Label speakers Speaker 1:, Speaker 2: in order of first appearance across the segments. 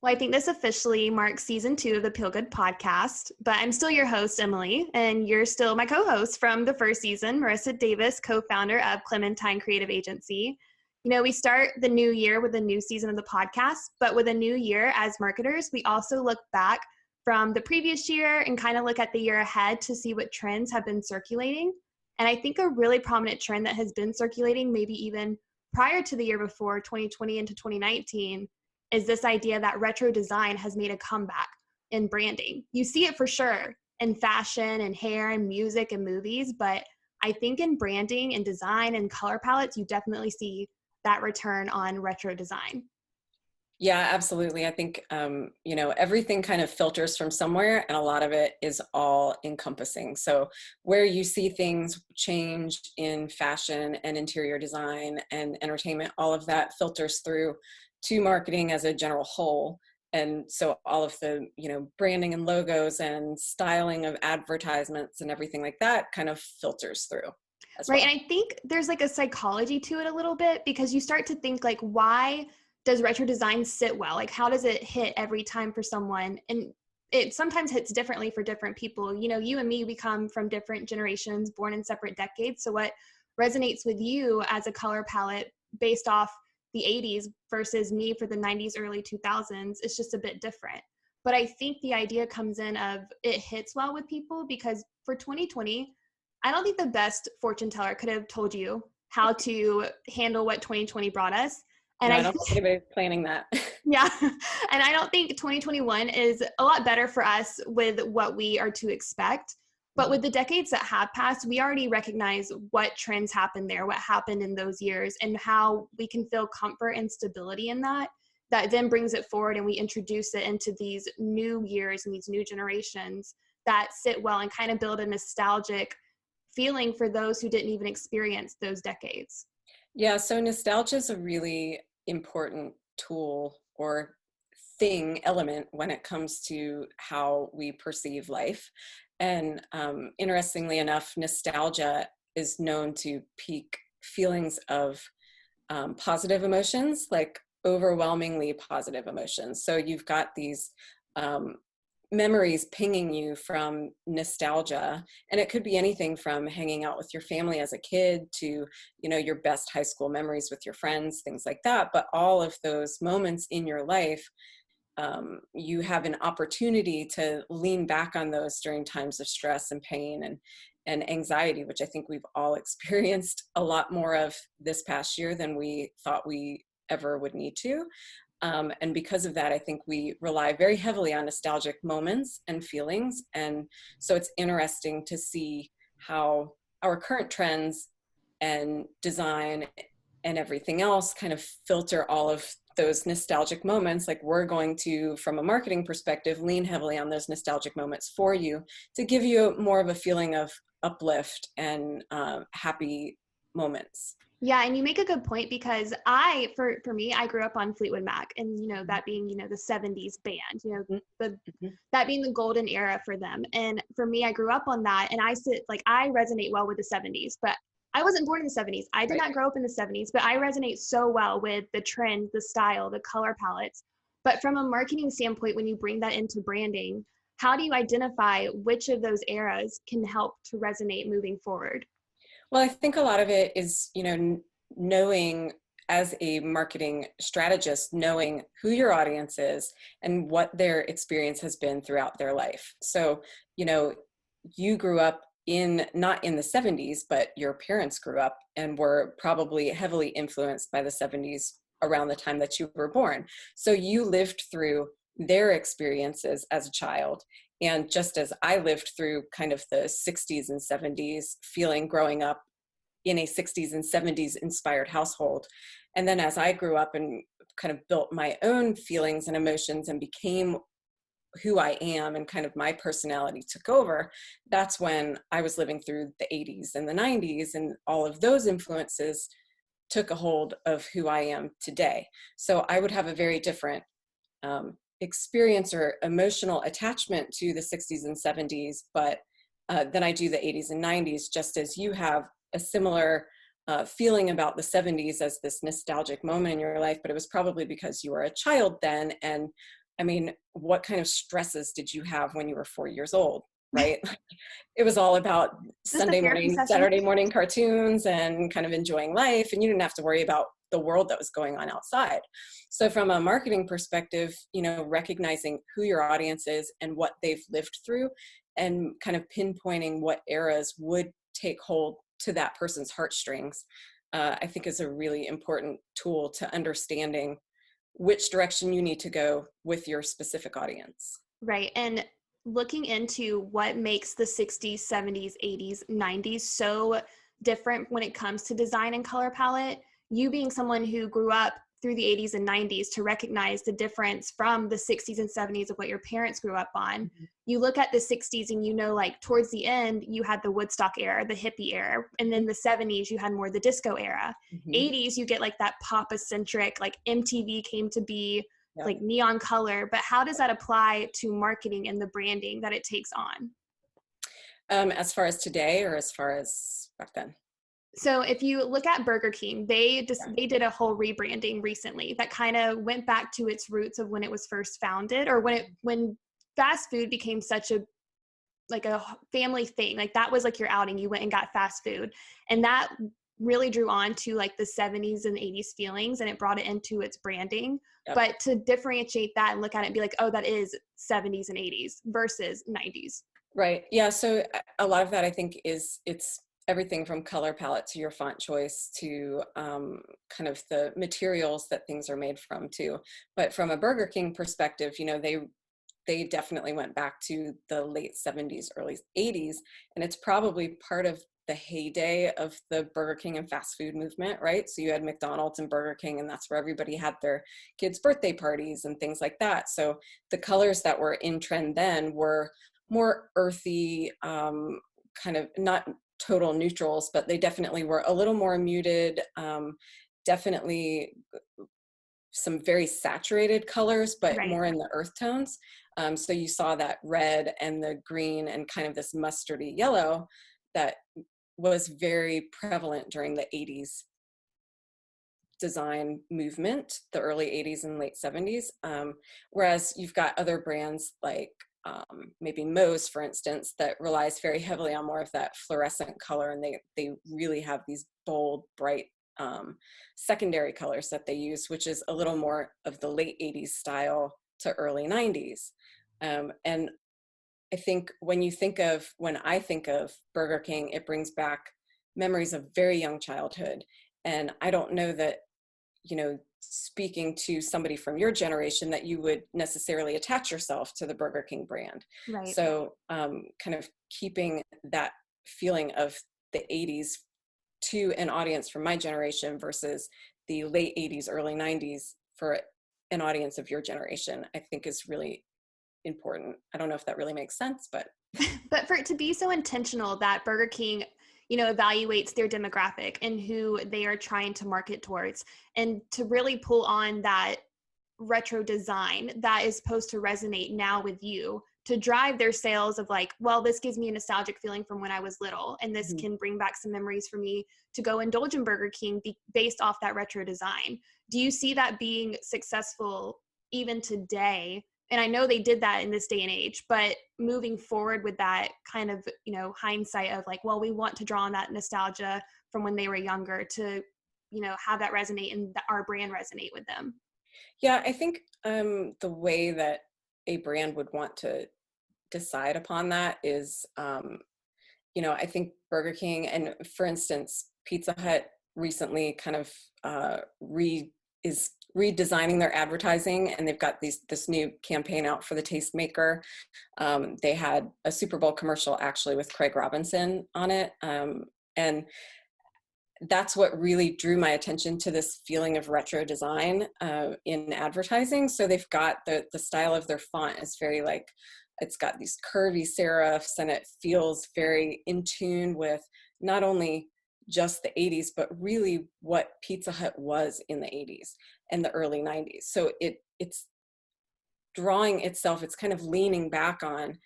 Speaker 1: Well, I think this officially marks season 2 of the Peel Good podcast, but I'm still your host, Emily, and you're still my co-host from the first season, Merissa Davis, co-founder of Clementine Creative Agency. You know, we start the new year with a new season of the podcast, but with a new year as marketers, we also look back from the previous year and kind of look at the year ahead to see what trends have been circulating. And I think a really prominent trend that has been circulating, maybe even prior to the year before, 2020 into 2019, is this idea that retro design has made a comeback in branding. You see it for sure in fashion and hair and music and movies, but I think in branding and design and color palettes, you definitely see that return on retro design.
Speaker 2: Yeah, absolutely. I think, everything kind of filters from somewhere, and a lot of it is all encompassing. So where you see things change in fashion and interior design and entertainment, all of that filters through to marketing as a general whole. And so all of the, branding and logos and styling of advertisements and everything like that kind of filters through as
Speaker 1: Right.
Speaker 2: well.
Speaker 1: And I think there's like a psychology to it a little bit, because you start to think like, why does retro design sit well? Like, how does it hit every time for someone? And it sometimes hits differently for different people. You know, you and me, we come from different generations, born in separate decades. So what resonates with you as a color palette based off the 80s versus me for the 90s, early 2000s, is just a bit different. But I think the idea comes in of it hits well with people, because for 2020, I don't think the best fortune teller could have told you how to handle what 2020 brought us. And
Speaker 2: No, I
Speaker 1: I
Speaker 2: don't
Speaker 1: think,
Speaker 2: think anybody's planning that.
Speaker 1: yeah, and I don't think 2021 is a lot better for us with what we are to expect. But with the decades that have passed, we already recognize what trends happened there, what happened in those years, and how we can feel comfort and stability in that. That then brings it forward, and we introduce it into these new years and these new generations that sit well and kind of build a nostalgic feeling for those who didn't even experience those decades.
Speaker 2: Yeah, so nostalgia is a really important tool or element when it comes to how we perceive life. And interestingly enough, nostalgia is known to peak feelings of positive emotions, like overwhelmingly positive emotions. So you've got these um, memories pinging you from nostalgia, and it could be anything from hanging out with your family as a kid to your best high school memories with your friends, things like that. But all of those moments in your life, you have an opportunity to lean back on those during times of stress and pain and anxiety, which I think we've all experienced a lot more of this past year than we thought we ever would need to. And because of that, I think we rely very heavily on nostalgic moments and feelings. And so it's interesting to see how our current trends and design and everything else kind of filter all of those nostalgic moments. Like, we're going to, from a marketing perspective, lean heavily on those nostalgic moments for you to give you more of a feeling of uplift and happy moments.
Speaker 1: Yeah, and you make a good point, because for me, I grew up on Fleetwood Mac, and that being the 70s band, that being the golden era for them. And for me, I grew up on that, and I resonate well with the 70s, but I wasn't born in the 70s. I did not grow up in the 70s, but I resonate so well with the trends, the style, the color palettes. But from a marketing standpoint, when you bring that into branding, how do you identify which of those eras can help to resonate moving forward?
Speaker 2: Well, I think a lot of it is, knowing, as a marketing strategist, knowing who your audience is and what their experience has been throughout their life. So, you grew up not in the 70s, but your parents grew up and were probably heavily influenced by the 70s around the time that you were born. So you lived through their experiences as a child. And just as I lived through kind of the 60s and 70s feeling growing up in a 60s and 70s inspired household. And then as I grew up and kind of built my own feelings and emotions and became who I am and kind of my personality took over, that's when I was living through the 80s and the 90s, and all of those influences took a hold of who I am today. So I would have a very different experience or emotional attachment to the 60s and 70s, but than I do the 80s and 90s, just as you have a similar feeling about the 70s as this nostalgic moment in your life, but it was probably because you were a child then and I mean, what kind of stresses did you have when you were 4 years old, right? It was all about
Speaker 1: Just a
Speaker 2: Sunday
Speaker 1: therapy
Speaker 2: morning,
Speaker 1: session.
Speaker 2: Saturday morning cartoons and kind of enjoying life. And you didn't have to worry about the world that was going on outside. So from a marketing perspective, you know, recognizing who your audience is and what they've lived through and kind of pinpointing what eras would take hold to that person's heartstrings, I think is a really important tool to understanding which direction you need to go with your specific audience.
Speaker 1: Right. And looking into what makes the 60s, 70s, 80s, 90s so different when it comes to design and color palette, you being someone who grew up through the 80s and 90s to recognize the difference from the 60s and 70s of what your parents grew up on.
Speaker 2: Mm-hmm.
Speaker 1: You look at the 60s and you know, like towards the end, you had the Woodstock era, the hippie era, and then the 70s, you had more the disco era.
Speaker 2: Mm-hmm.
Speaker 1: 80s, you get like that pop-centric, like MTV came to be,
Speaker 2: Yep.
Speaker 1: like neon color, but how does that apply to marketing and the branding that it takes on?
Speaker 2: As far as today or as far as back then?
Speaker 1: So if you look at Burger King, they did a whole rebranding recently that kind of went back to its roots of when it was first founded, or when fast food became such a like a family thing. Like that was like your outing, you went and got fast food, and that really drew on to like the 70s and 80s feelings, and it brought it into its branding.
Speaker 2: Yep.
Speaker 1: But to differentiate that and look at it and be like, oh, that is 70s and 80s versus 90s.
Speaker 2: Right. Yeah. So a lot of that, I think, it's everything from color palette to your font choice to kind of the materials that things are made from too. But from a Burger King perspective, you know, they definitely went back to the late 70s, early 80s, and it's probably part of the heyday of the Burger King and fast food movement, right? So you had McDonald's and Burger King, and that's where everybody had their kids' birthday parties and things like that. So the colors that were in trend then were more earthy, kind of not total neutrals, but they definitely were a little more muted, definitely some very saturated colors, but
Speaker 1: Right.
Speaker 2: more in the earth tones. So you saw that red and the green and kind of this mustardy yellow that was very prevalent during the 80s design movement, the early 80s and late 70s. Whereas you've got other brands like maybe Moe's, for instance, that relies very heavily on more of that fluorescent color, and they really have these bold, bright secondary colors that they use, which is a little more of the late 80s style to early 90s. And I think when I think of Burger King, it brings back memories of very young childhood. And I don't know that, you know, speaking to somebody from your generation, that you would necessarily attach yourself to the Burger King brand.
Speaker 1: Right.
Speaker 2: So kind of keeping that feeling of the 80s to an audience from my generation versus the late 80s, early 90s for an audience of your generation, I think is really important. I don't know if that really makes sense, but
Speaker 1: But for it to be so intentional that Burger King, you know, evaluates their demographic and who they are trying to market towards, and to really pull on that retro design that is supposed to resonate now with you to drive their sales of like, well, this gives me a nostalgic feeling from when I was little, and this can bring back some memories for me to go indulge in Burger King based off that retro design. Do you see that being successful even today? And I know they did that in this day and age, but moving forward with that kind of, you know, hindsight of like, well, we want to draw on that nostalgia from when they were younger to, you know, have that resonate and our brand resonate with them.
Speaker 2: Yeah, I think the way that a brand would want to decide upon that is, you know, I think Burger King and, for instance, Pizza Hut recently kind of is redesigning their advertising, and they've got this new campaign out for the Tastemaker. They had a Super Bowl commercial actually with Craig Robinson on it, and that's what really drew my attention to this feeling of retro design in advertising. So they've got the style of their font is very like, it's got these curvy serifs, and it feels very in tune with not only just the 80s, but really what Pizza Hut was in the 80s and the early 90s. So it's drawing itself, it's kind of leaning back on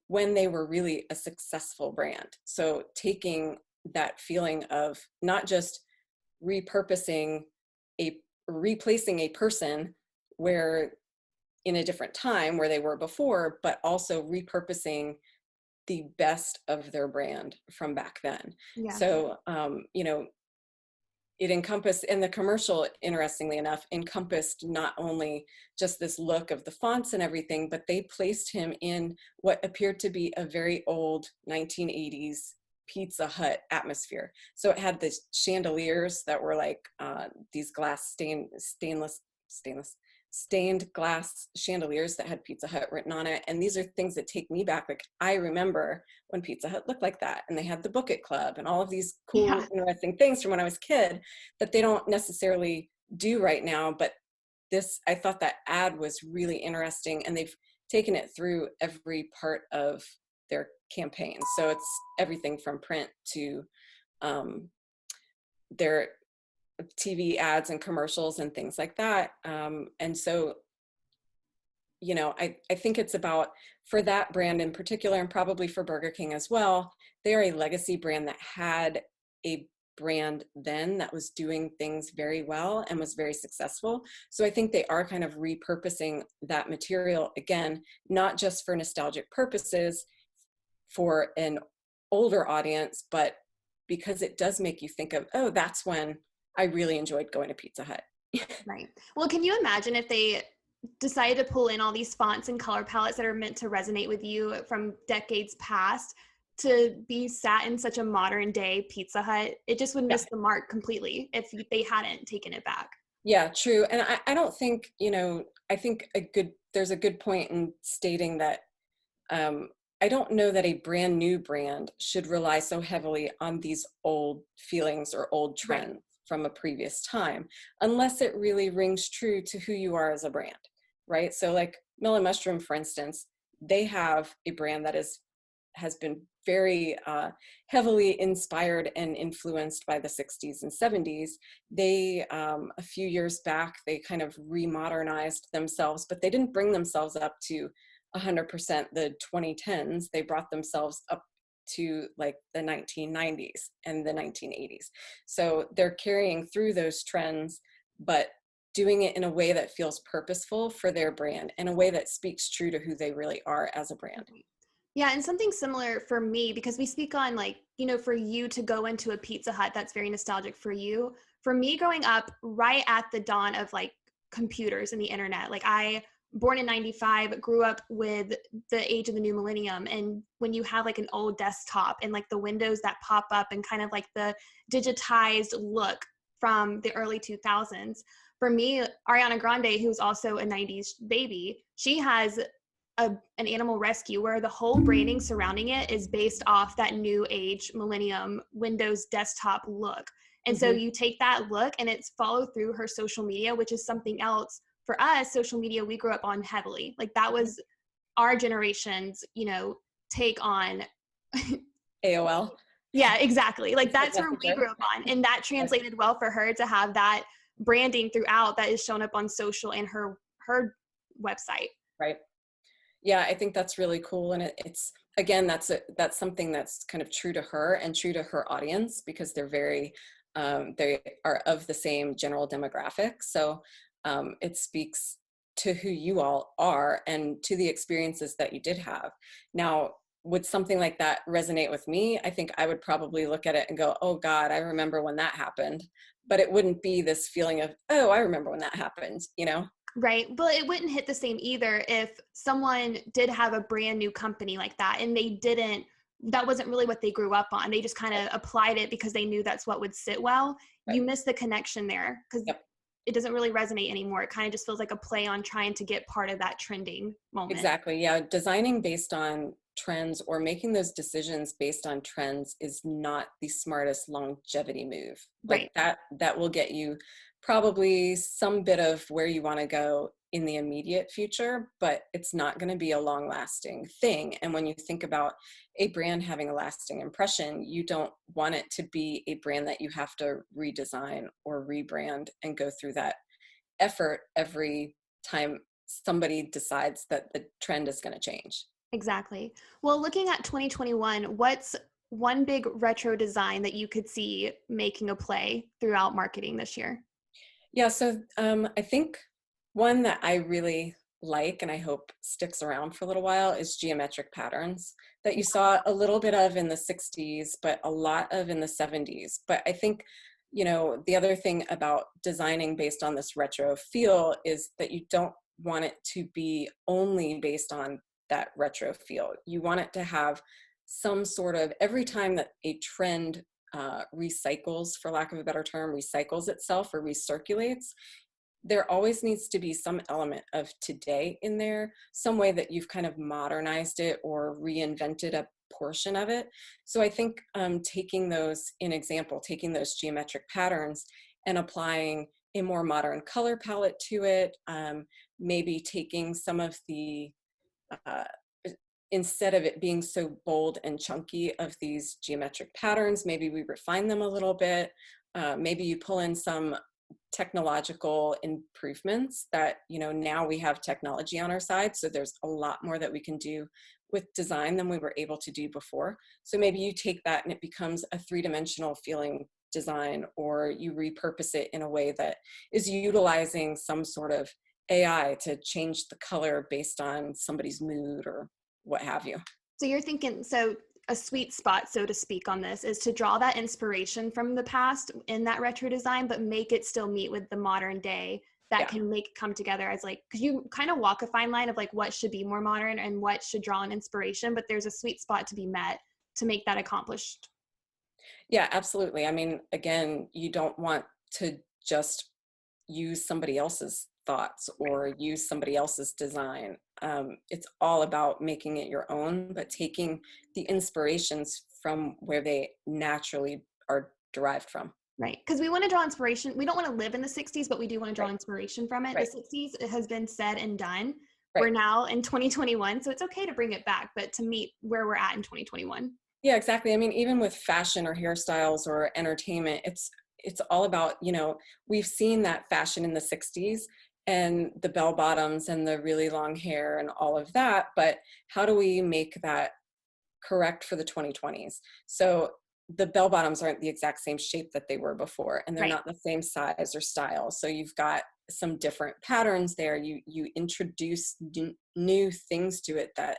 Speaker 2: when they were really a successful brand. So taking that feeling of not just replacing a person where in a different time where they were before, but also repurposing the best of their brand from back then.
Speaker 1: Yeah.
Speaker 2: So, you know, it encompassed, and the commercial, interestingly enough, encompassed not only just this look of the fonts and everything, but they placed him in what appeared to be a very old 1980s Pizza Hut atmosphere. So it had the chandeliers that were like these stained glass chandeliers that had Pizza Hut written on it. And these are things that take me back. Like, I remember when Pizza Hut looked like that, and they had the Book It Club and all of these cool,
Speaker 1: Yeah.
Speaker 2: interesting things from when I was a kid that they don't necessarily do right now. But this, I thought that ad was really interesting, and they've taken it through every part of their campaign. So it's everything from print to their TV ads and commercials and things like that. And so, you know, I think it's about, for that brand in particular, and probably for Burger King as well, they're a legacy brand that had a brand then that was doing things very well and was very successful. So I think they are kind of repurposing that material again, not just for nostalgic purposes for an older audience, but because it does make you think of, oh, that's when I really enjoyed going to Pizza Hut.
Speaker 1: Right. Well, can you imagine if they decided to pull in all these fonts and color palettes that are meant to resonate with you from decades past to be sat in such a modern day Pizza Hut? It just would
Speaker 2: Yeah.
Speaker 1: miss the mark completely if they hadn't taken it back.
Speaker 2: Yeah, true. And I don't think, you know, I think there's a good point in stating that I don't know that a brand new brand should rely so heavily on these old feelings or old
Speaker 1: Right.
Speaker 2: trends from a previous time, unless it really rings true to who you are as a brand, right? So like Melon Mushroom, for instance, they have a brand that has been very heavily inspired and influenced by the 60s and 70s. They, a few years back, they kind of remodernized themselves, but they didn't bring themselves up to 100% the 2010s. They brought themselves up to like the 1990s and the 1980s. So they're carrying through those trends, but doing it in a way that feels purposeful for their brand, in a way that speaks true to who they really are as a brand.
Speaker 1: Yeah, and something similar for me, because we speak on like, you know, for you to go into a Pizza Hut, that's very nostalgic for you. For me, growing up right at the dawn of like computers and the internet, like born in 95, grew up with the age of the new millennium. And when you have like an old desktop and like the windows that pop up and kind of like the digitized look from the early 2000s, for me, Ariana Grande, who's also a 90s baby, she has an animal rescue where the whole branding surrounding it is based off that new age millennium Windows desktop look. And so you take that look and it's followed through her social media, which is something else for us. Social media, we grew up on heavily. Like that was our generation's, you know, take on
Speaker 2: AOL.
Speaker 1: Yeah, exactly. Like that's where we
Speaker 2: Messenger.
Speaker 1: grew up on. And that translated well for her to have that branding throughout that is shown up on social and her website.
Speaker 2: Right. Yeah, I think that's really cool. And it's, again, that's something that's kind of true to her and true to her audience, because they're they are of the same general demographic. So it speaks to who you all are and to the experiences that you did have. Now, would something like that resonate with me? I think I would probably look at it and go, oh God, I remember when that happened. But it wouldn't be this feeling of, oh, I remember when that happened, you know?
Speaker 1: Right. But it wouldn't hit the same either if someone did have a brand new company like that and that wasn't really what they grew up on. They just kind of applied it because they knew that's what would sit well.
Speaker 2: Right.
Speaker 1: You miss the connection there because
Speaker 2: Yep.
Speaker 1: it doesn't really resonate anymore. It kind of just feels like a play on trying to get part of that trending moment.
Speaker 2: Exactly. Yeah. Designing based on trends or making those decisions based on trends is not the smartest longevity move. Like
Speaker 1: Right.
Speaker 2: that will get you probably some bit of where you want to go in the immediate future, but it's not going to be a long lasting thing. And when you think about a brand having a lasting impression, you don't want it to be a brand that you have to redesign or rebrand and go through that effort every time somebody decides that the trend is going to change.
Speaker 1: Exactly. Well, looking at 2021, what's one big retro design that you could see making a play throughout marketing this year?
Speaker 2: Yeah, so I think one that I really like, and I hope sticks around for a little while, is geometric patterns that you saw a little bit of in the 60s, but a lot of in the 70s. But I think, the other thing about designing based on this retro feel is that you don't want it to be only based on that retro feel. You want it to have some sort of, every time that a trend recycles, for lack of a better term, recycles itself or recirculates, there always needs to be some element of today in there, some way that you've kind of modernized it or reinvented a portion of it. So I think taking those geometric patterns and applying a more modern color palette to it, maybe taking some of the, instead of it being so bold and chunky of these geometric patterns, maybe we refine them a little bit. Maybe you pull in some technological improvements that, now we have technology on our side. So there's a lot more that we can do with design than we were able to do before. So maybe you take that and it becomes a three-dimensional feeling design, or you repurpose it in a way that is utilizing some sort of AI to change the color based on somebody's mood or what have you.
Speaker 1: So you're thinking, a sweet spot, so to speak, on this is to draw that inspiration from the past in that retro design, but make it still meet with the modern day that can make it come together as because you kind of walk a fine line of what should be more modern and what should draw an inspiration, but there's a sweet spot to be met to make that accomplished.
Speaker 2: Yeah, absolutely. I mean, again, you don't want to just use somebody else's thoughts or use somebody else's design. It's all about making it your own, but taking the inspirations from where they naturally are derived from.
Speaker 1: Right. Because we want to draw inspiration. We don't want to live in the 60s, but we do want to draw inspiration from it.
Speaker 2: Right.
Speaker 1: The 60s, it has been said and done.
Speaker 2: Right.
Speaker 1: We're now in 2021, so it's okay to bring it back, but to meet where we're at in 2021.
Speaker 2: Yeah, exactly. I mean, even with fashion or hairstyles or entertainment, it's all about, we've seen that fashion in the 60s and the bell bottoms and the really long hair and all of that, but how do we make that correct for the 2020s? So the bell bottoms aren't the exact same shape that they were before, and they're not the same size or style. So you've got some different patterns there. You introduce new things to it that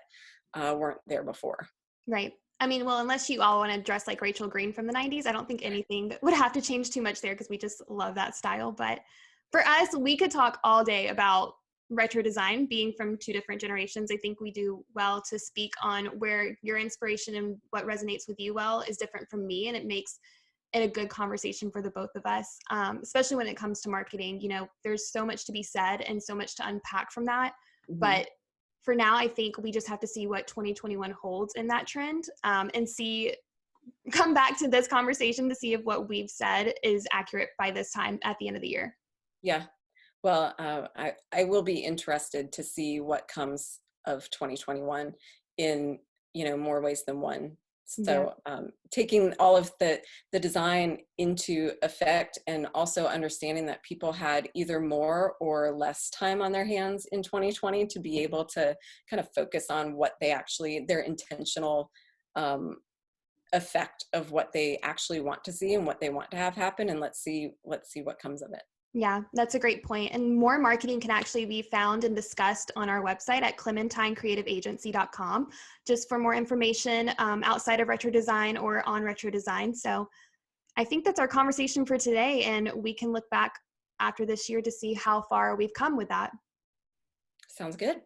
Speaker 2: weren't there before.
Speaker 1: Right. I mean, well, unless you all want to dress like Rachel Green from the 90s, I don't think anything would have to change too much there because we just love that style. But for us, we could talk all day about retro design being from two different generations. I think we do well to speak on where your inspiration and what resonates with you well is different from me, and it makes it a good conversation for the both of us, especially when it comes to marketing. There's so much to be said and so much to unpack from that. Mm-hmm. But for now, I think we just have to see what 2021 holds in that trend, and come back to this conversation to see if what we've said is accurate by this time at the end of the year.
Speaker 2: Yeah. Well, I will be interested to see what comes of 2021 in, more ways than one. So taking all of the design into effect, and also understanding that people had either more or less time on their hands in 2020 to be able to kind of focus on what they actually, their intentional effect of what they actually want to see and what they want to have happen. And let's see what comes of it.
Speaker 1: Yeah, that's a great point. And more marketing can actually be found and discussed on our website at clementinecreativeagency.com, just for more information outside of retro design or on retro design. So I think that's our conversation for today, and we can look back after this year to see how far we've come with that.
Speaker 2: Sounds good.